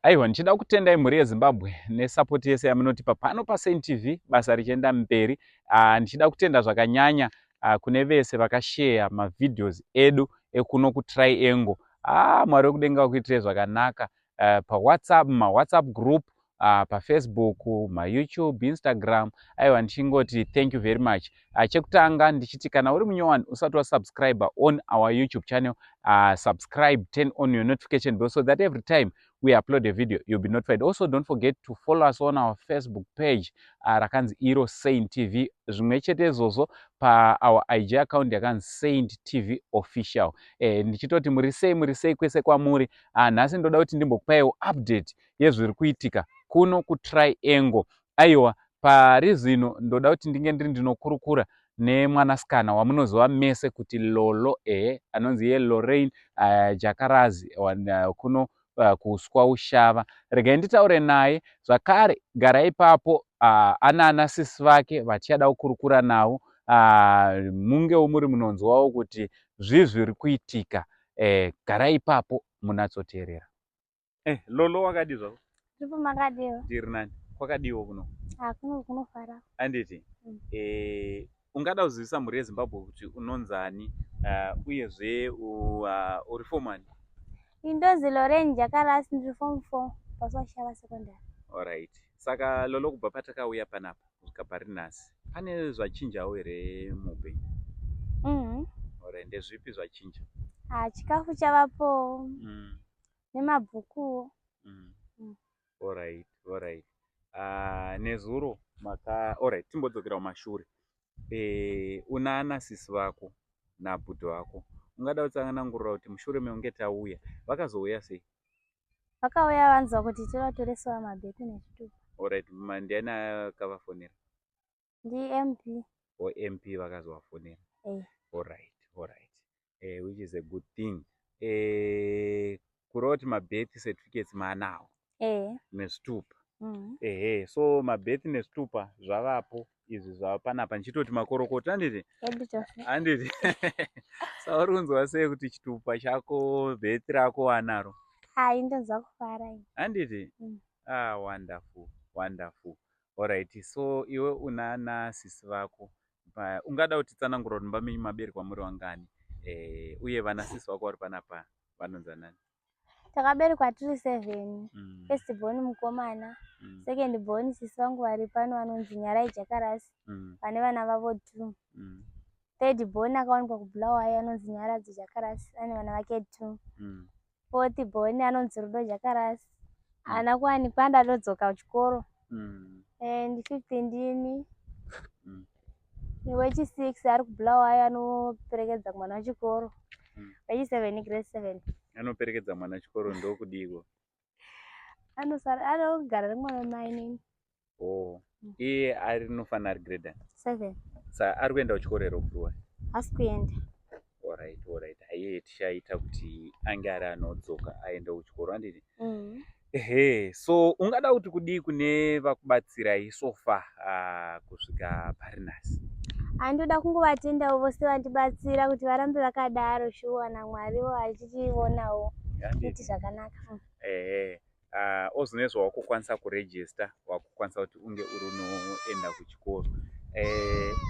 Aiwa, ndichida kutendai mhuri yeZimbabwe nesapoti yese yamunotipa pano paSaint TV, basa richienda mberi. Ndichida kutenda zvakanyanya kune vese vakashare mavideos edu ekuno kuTriangle. Mwari wekudenga wakuitire zvakanaka paWhatsApp, maWhatsApp group, paFacebook, maYouTube, Instagram. Aiwa, ndichingoti thank you very much. Chekutanga ndichiti kana uri munyowani usati wasubscribe on our YouTube channel, subscribe, turn on your notification bell so that every time we upload a video you'll be notified. Also, don't forget to follow us on our Facebook page, rakanzi iro Saint TV. Zvimwe chete izvozvo pa our IG account yakanzi Saint TV official. Ndichitoti muri sei kwese kwamuri. Nhasi ndoda kuti ndimbokupaiwo update yezviri kuitika kuno kuTriangle. Aiwa, parizino ndoda kuti ndinge ndinokurukura nemwanasikana wamunoziva mese kuti Lolo, anonzi iye Loraine Jakarazi kuno kuUswaushava. Regai nditaure naye zvakare, garai ipapo. Ana sisi vake vachada kukurukura nawo. Mungewo muri munonzwawo kuti zviri kuitika. Garai ipapo munatsoteerera. Lolo, wakadi zvako? Ndipo makadiwo. Ndiri nani? Kwakadiwo kuno? Kunofara. Anditi? Ungada kuzivisa mhuri yeZimbabwe kuti unonzani uyezve uri fomani? Indozi Loraine Jakarazi, ndiri form 4 paUswaushava secondary. Alright. Saka Lolo, kubva patakauya panapa kusvika pari nhasi, pane zvachinjawo here muupenyu? Alright, ndezvipi zvachinja? Chikafu chavapo nemabhukuwo. Alright. Nezuro alright, timbodzokera mumashure. Una ana sisi vako nabhudho vako, ungada kutsanangurira kuti mushure meunge tauya vakazouya sei? Vakauya vanzwa kuti tivatoresawo mabheki nezvitupa. Alright, ndiani akavafonera? MP. MP vakazovafonera? Alright. Which is a good thing. Kureva kuti mabirth certificates maanawo nezvitupa. So mabirth nezvitupa zvavapo izvi zvava panapa. Ndichitoti makorokota handiti? Sauri kunzwa sei kuti chitupa chako birth rako wanaro? Ndonzwa kufara. Handiti? Wonderful. Alright, so iwe una ana sisi vako. Ungada kuti tsanangura kuti mbamenyu maberekwa muri wangani? Uye vana sisi vako vari panapa vanonza nani? Takaberekwa tiri 7. First born mukomana, second born sisi vangu vari pano vanonzi Jakarazi, vane vana vavo 2. Third born akawanikwa kuBulawayo anonzi Jakarazi Jakarazi, ane vana vake 2. Fourth born anonzi Rudo Jakarazi, ana kuwanikwa ndadodzoka kuchikoro. And fifth ndini. Wechi6 ari kuBulawayo anoperekedza mwana wachikoro. Wechi7 grade 7. Anoperekedza mwana wachikoro ndokudiko? Anogara nemwana wemai. Iye anofanira ari grade 7. Saka ari kuenda kuchikoro here kuBulawayo? Hasi kuenda. Alright. Aiye, tichaita kuti ange ari anodzoka aende kuchikoro, handiti? So ungada kuti kudii kune vakubatsirai so far kusvika pari nhasi? Ndoda kungovatendawo vose vandibatsira kuti varambe vakadaro, shuwa naMwariwo achichionawo kuti zvakanaka. Ozonezva wakukwanisa kuregister, wakukwanisa kuti unge uri unoenda kuchikoro.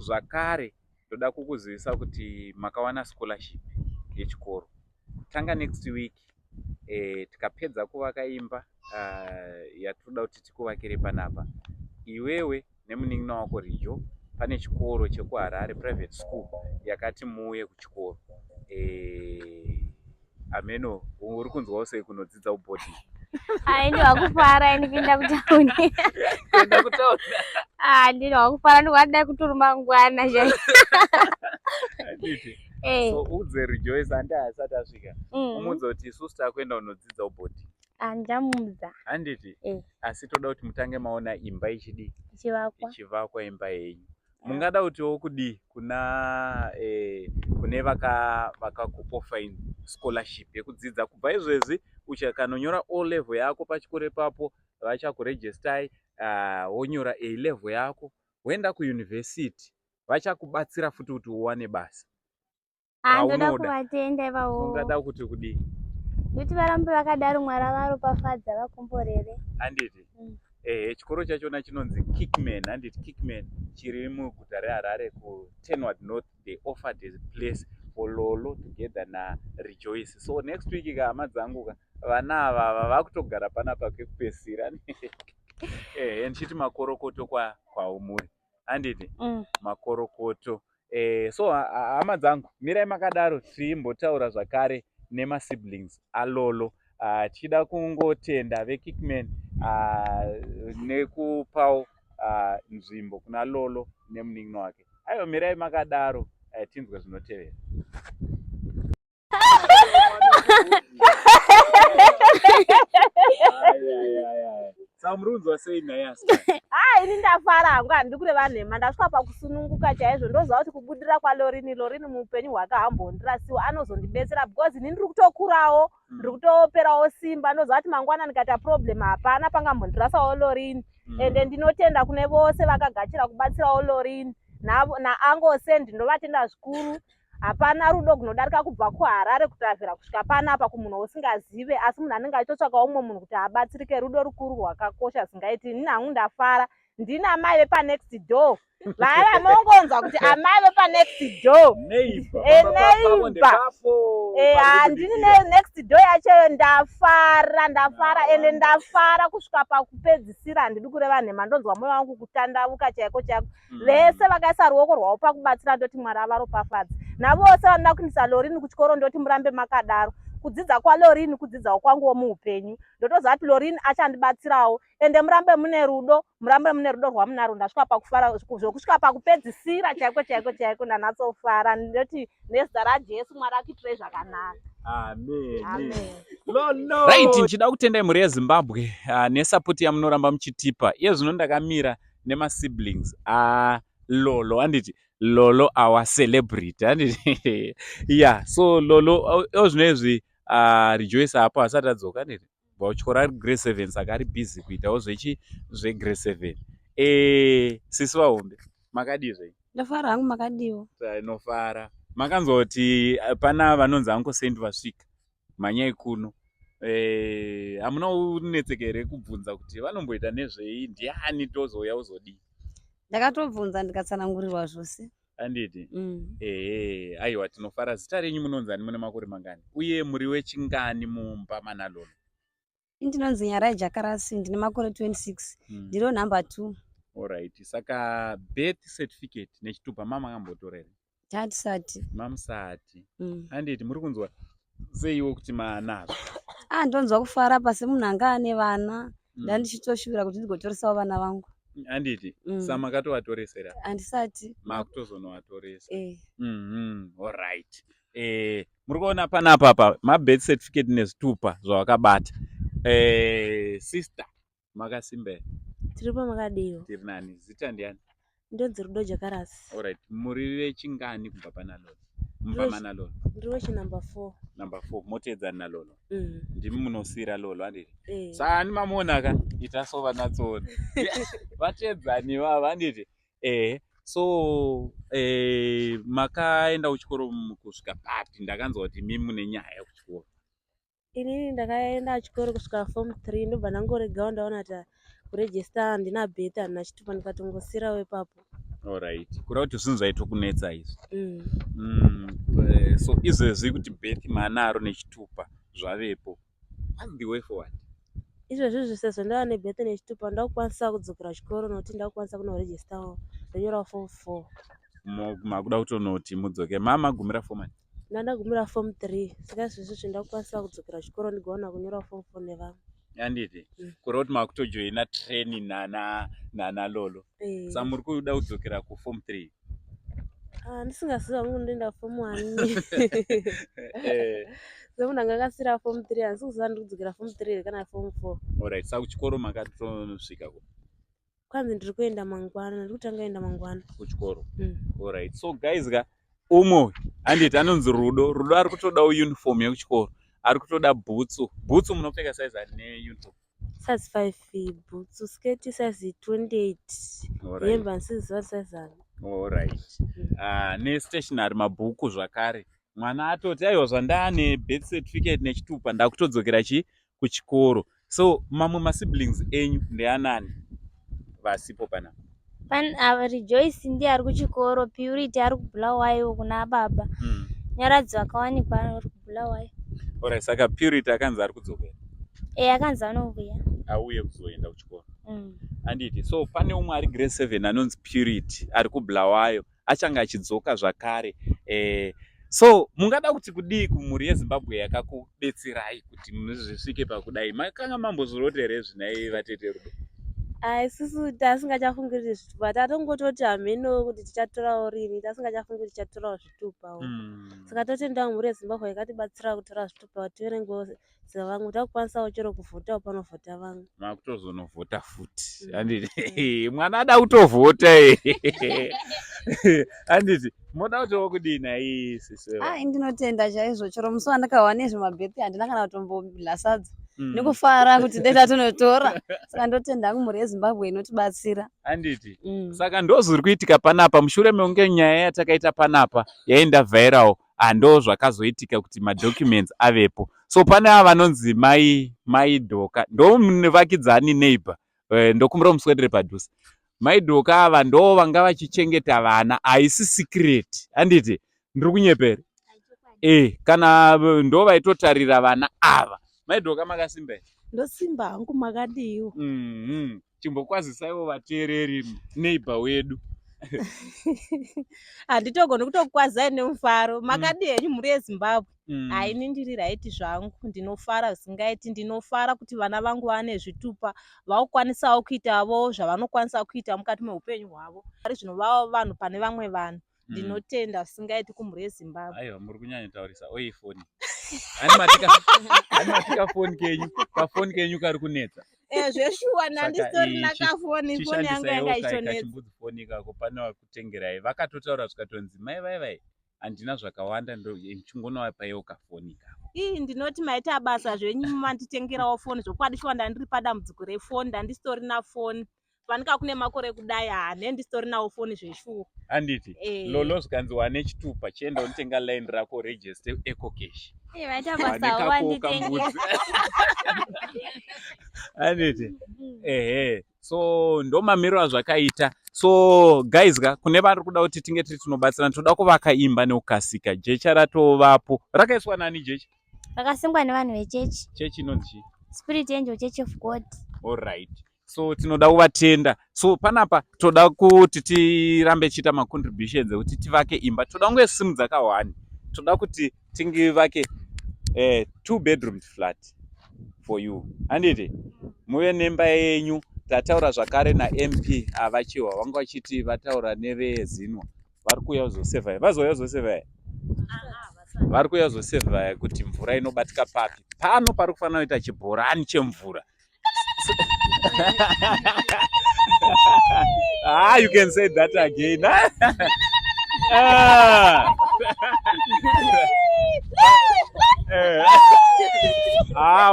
Zvakare ndoda kukuzivisa kuti makawana scholarship yechikoro. Tanga next week tikapedza kuvaka imba yatoda kuti tikuvakire panapa, iwewe nemunin'ina wako Rijo, pane chikoro chekuHarare private school yakati muuye kuchikoro. Ameno, uri kunzwawo sei kunodzidza uboarding? Ndiri wakufara kuenda kutauni. Kuenda kutauni? Ndiri wakufara, ndikwadai kutori mangwana zvai. So udze Rejoice asati asvika. Umudza kuti isusu takuenda kunodzidza uboarding. Ndamudza. Handiti? Asi toda kuti mutange maona imba ichivakwa imba yenyu. Mungada kutiwo kudii kune vakakupa scholarship yekudzidza kubva izvezvi uchakanonyora O level yako pachikoro ipapo vachakuregistai, wonyora A level yako, woenda kuuniversity vachakubatsira futi kuti uwane basa. Ndoda kuvatenda ivavo. Ungada kuti kudii? kuti varambe vakadaro Mwari varopafadza vakomborere. Handiti chikoro chachona chinonzi Kickman, handiti Kickman, chiri muguta reHarare kuTenward North. They offered a place for Lolo together naRejoice. So next week hama dzangu vana ava vakutogara panapa kwekupesira. Ndichiti makorokoto kwaumuri, handiti makorokoto. So hama dzangu, mirai makadaro timbotaura zvakare nemasiblings aLolo. Tichida kungotenda veKickman nekupawo nzvimbo kuna Lolo nemunin'ino wake. Aiwa, mirai makadaro tinzwe zvinotevera. Samurunzwa sei naye asika? Ini ndafara hangu, handidi kureva nhema, ndasvika pakusununguka chaizvo. Ndoziva kuti kubudira kwaLoraine muupenyu hwake hambondirasiwa, anozondibetsera because ini ndiri kutokurawo, ndiri kutoperawo simba. Ndoziva kuti mangwana ndikaita problem hapana pangambondirasawo Loraine. Ende ndinotenda kune vose vakagachira kubatsirawo Loraine naangose, ndinovatenda zvikuru. Hapana rudo kunodarika kubva kuHarare kutavhira kusvika panapa kumunhu usingazive, asi munhu anenge achitotsvaka umwe munhu kuti abatsirike. Rudo rukuru rwakakosha zingaiti. Ini hangu ndafara. Ndina mai vepanext door. Vaya vanongonzwa kuti amai vepanext door. Neighbor. Handini next door yacho. Ndafara ende ndafara kusvika pakupedzisira. Handidi kureva nhema, ndonzwa mwoyo wangu kutandauka chaiko chaiko. Vese vakaisa ruoko rwavo pakubatsira, ndoti Mwari avaropafadze. Navose vanoda kuendesa Loraine kuchikoro, ndoti murambe makadaro. Kudzidza kwaLoraine kudzidzawo kwanguwo muupenyu. Ndotoziva kuti Loraine achandibatsirawo. Ende murambe mune rudo rwamunaro. Ndasvika pakufara zvokusvika pakupedzisira chaiko chaiko chaiko. Ndanyatsofara. Ndoti nezita raJesu Mwari akiitirei zvakanaka. Amen. Right, nchida kutendai mhuri yeZimbabwe nesapoti yamunoramba muchitipa. Iye zvino ndakamira nemasiblings Lolo, handiti Lolo our celebrity, handiti. Yeah, so Lolo ozvinezvi Rejoice apa asati adzoka, handiti vauchikora ari grade 7 saka ari busy kuitawo zvegrade 7. Sisi vahombe makadizve? Ndafara hangu, makadiwo? Inofara. Makanzoti pana vanonzi Uncle vasvika manyai kuno. Hamuna unetseka here kubvunza kuti vanomboita nezvei, ndiani tozouya uzodii? Ndakatobvunza ndikatsanangurirwa zvose. Handiti? Aiwa, tinofara. Zita renyu munonzani, mune makore mangani? Uye muri wechingani mumba mana Lolo? Ndinonzi Jakarazi, ndine makore 26. Ndiro number 2. Alright. Saka birth certificate nechitupa mama akambotora here? Tatisati. Mamusati. Handiti muri kunzwa seiwo kuti manazvo? Ndonzwa kufara pasi munhu anga ane vana. Ndandichitoshuvira kuti ndigotoresawo vana vangu. Handiti? Saka makatovatoresa? Handisati. Makutozonovatoresa. Alright. Muri kuona panapa mabirth certificate nezvitupa zvawakabata. Sister, makasimba here? Tiripo makadiwo. Tiri nani? Zita ndiani? Ndonzi Rudo Jakarazi. Alright. Muri vechingani kubva pana Lolo? Mumba mana Lolo? Ndiri wechinumber 4. Number 4. Moteedzana naLolo? Ndimi munosira Lolo, handiti? Saka ani mamonaka itasova natsona. Vateedzani vava, handiti? So makaenda kuchikoro kusvika papi? Ndakanzwa kuti mimi mune nyaya kuchikoro. Inini ndakaenda kuchikoro kusvika form 3, ndobva ndangoregawo ndaona kuti kurejista handina birth, handina chitupa, ndikatongosirawo ipapo. Alright. Kureva kuti zvinhu zvaitokunetsa izvi. So izvezvi kuti birth manaro nechitupa zvavepo. What's the way forward? Izvezvi sezvo ndava nebirth nechitupa, ndakukwanisa kudzokera chikoro nokuti ndakukwanisa kunorejistawo ndonyorawo form 4. Makuda kutonoti mudzoke. Magumira form 1? Ndandagumira form 3, saka izvezvi ndakukwanisa kudzokera chikoro ndigoona kunyorawo form 4 nevamwe. Handiti? Kureva kuti makutojoina training nana Lolo. Saka muri kuda kudzokera kuform 3? Ndisingaziva munhu ndoenda form 1. Semunhu anga akasira form 3, handisi kuziva ndiri kudzokera form 3 kana form 4. Alright. Saka kuchikoro makatonosvikako? Kwanzi ndiri kuenda mangwana, ndiri kutanga enda mangwana kuchikoro. Alright. So guys, umwe handiti anonzi Rudo. Rudo ari kutodawo uniform yekuchikoro. Ari kutoda bhutsu. Bhutsu munopfeka size ani neuniform? Size 5 bhutsu, sketi size 28. Hembe handisiziva size ani. Alright. Nestationary, mabhuku zvakare mwana atoti aiwa zvandane birth certificate nechitupa ndakutodzokera kuchikoro. So mamwe masiblings enyu ndeanani vasipo panapa? Rejoice ndiye ari kuchikoro, Purity ari kuBulawayo kuna baba. Nyaradzi vakawanikwa ari kuBulawayo. Alright, saka Purity akanzi ari kudzokera. Akanzi anouya. Auye kuzoenda kuchikoro. Anditi, so pane umwe ari grade 7 anonzi Purity ari kuBulawayo achanga achidzoka zvakare. So mungada kuti kudii kumhuri yeZimbabwe yakakubetserai kuti muzvisvike pakudai? Makanga mambozvirotere zvinai vatete rudo? Isusu tasingachafungiri zvitupa, tatongototi hameno kuti tichatorawo rini, tasingachafungiri tichatorawo zvitupa. Saka totenda mhuri yeZimbabwe yakatibatsira kutora zvitupa tiverengewo sevamwe, takukwanisawo chero kuvhotawo panovhota vamwe. Makutozonovhota futi. Anditi, mwana ada kutovhota anditi, moda kutowo kudini sisi? Ndinotenda chaizvo, chero musi wandakawa nezvemabhirthday handina kana kutombolasadza. Nekufara kuti data tunotora. Saka ndotenda mhuri yeZimbabwe inotibatsira. Anditi. Saka ndozviri kuitika panapa mushure mekunge nyaya yatakaita panapa yaenda viral, ndo zvakazoitika kuti madocuments avepo. So pane ava vanonzi mai Doka, ndo muvakidzani neighbor, ndokumbira muswedere padhuze. Mai Doka ava ndo vanga vachichengeta vana, haisi secret. Anditi, ndiri kunyepera. Kana ndo vaitotarira vana ava. Mai Doka makasimba here? Ndosimba hangu, makadiwo. Chimbokwazisaiwo vateereri neighbor wedu. Handitogoni kutokwazai nemufaro. Makadi henyu mhuri yeZimbabwe. Haini ndiri raiti zvangu, ndinofara zvisingaiti, ndinofara kuti vana vangu vane zvitupa, vakukwanisawo kuitawo zvavanokwanisa kuita mukati meupenyu hwavo. Ari zvinovava vanhu pane vamwe vanhu. Ndinotenda zvisingaiti kumhuri yeZimbabwe. Aiwa, muri kunyanya taurisa oyi foni. Ani matika foni kenyu, pafoni kenyu kari kunetsa. Zveshuwa nandistorina kafoni, foni yangu yanga ichonetsa. Chimbudzi foni kako pane vakutengerai. Vakatotaura zikatonzi mai handina zvakawanda ndo chingonowapaiwo kafoni kako. Ndinoti maita basa zvenyu manditengerawo foni zvokwadi ndandiri padambudziko refoni, ndandistorina foni. Panika kune makore kudai handistorinawo foni zveshuwa. Anditi, lolo zvikanzi wane chitupa chienda unotenga line rako register ecocash. Vaita basa wanditengera. Anditi. So ndo mamiriro azvakaita. So guys, kune vari kuda kuti tinge tiri tinobatsirana, toda kuvaka imba neukasika. Jecha ratovapo. Rakaiswa nani jecha? Rakasungwa nevanhu vechechi. Chechi inonzi chii? Spirit Angel Church of God. All right. So tinoda kuvatenda. So panapa toda kuti tirambe chita macontributions ekuti tivake imba. Toda kunge simu dzakawani. Toda kuti tingivake 2-bedroom flat for you. Handiti, muve nemba yenyu. Tataura zvakare na MP avachiwa vanga vachiti vataura nevezinwa. Vari kuuya kuzosevha. Vazouya kuzosevha. Vari kuuya kuzosevha kuti mvura inobatika papi. Pano pari kufanira kuita chibhorani chemvura. You can say that again.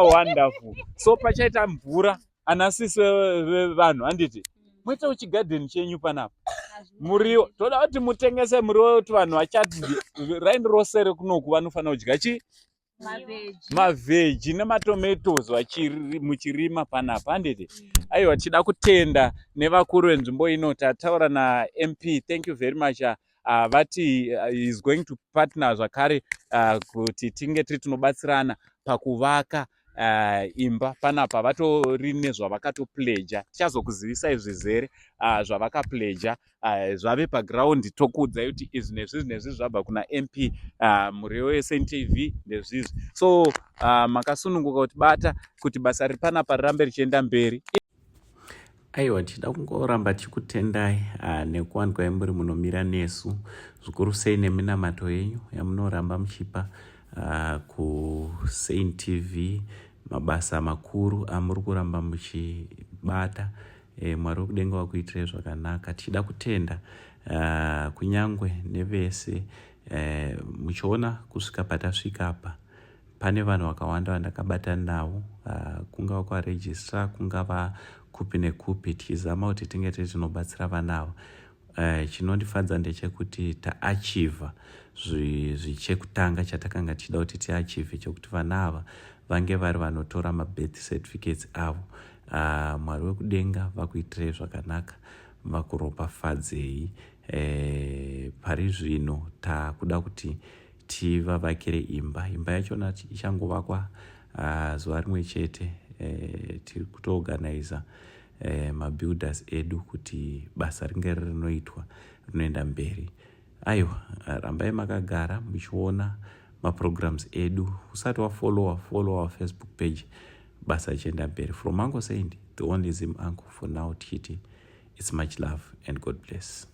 Wonderful. So pachaita mvura anasisi vanhu handiti muita uchigadheni chenyu panapa muriwo toda kuti mutengese muriwo kuti vanhu vachati raini rose rekunoku vanofanira kudya chi mavheji nematomatoes muchirima panapa handiti. Aiwa, tida kutenda nevakuru venzvimbo ino. Tataura naMP, thank you very much. Vati is going to partner zvakare kuti tinge tiri tinobatsirana pakuvaka imba panapa. Vatori nezvavakatopleja, tichazokuzivisai zvizere zvavakapleja zvave paground. Tokuudzai kuti izvi nezvi zvabva kuna MP muriwo weSNTV nezvizvi. So makasununguka kuti bata kuti basa riri panapa rirambe richienda mberi. Aiwa, tida kungoramba tichikutendai nekuwanikwa muri munomira nesu, zvikuru sei neminamato yenyu yamunoramba muchipa kuSNTV, mabasa makuru amuri kuramba muchibata. Mwari wekudenga wakuitirai zvakanaka. Tida kutenda kunyangwe nevese muchiona kusvika patasvika apa. Pane vanhu vakawanda vandakabatana navo, kungava kwaregistrar, kungava kupi nekupi, tichizama kuti tinge tinobatsira vanavo. chinondifadza ndechekuti taachievha zvichekutanga chatakanga tichida kuti tiachievhe, chekuti vana ava vange vari vanotora mabirth certificates avo. Mwari wekudenga vakuitirai zvakanaka, vakuropafadzei. Pari zvino takuda kuti tivavakire imba yachona ichangovakwa zuva rimwe chete. Tiri kutoorganiza mabuilders edu kuti basa ringe rinoitwa rinoenda mberi. Aiwa, rambai makagara muchiona maprograms edu. Usati wafollow our Facebook page, basa ichienda mberi. From Uncle Saint, the only Zim uncle for now, tichiti it's much love and God bless.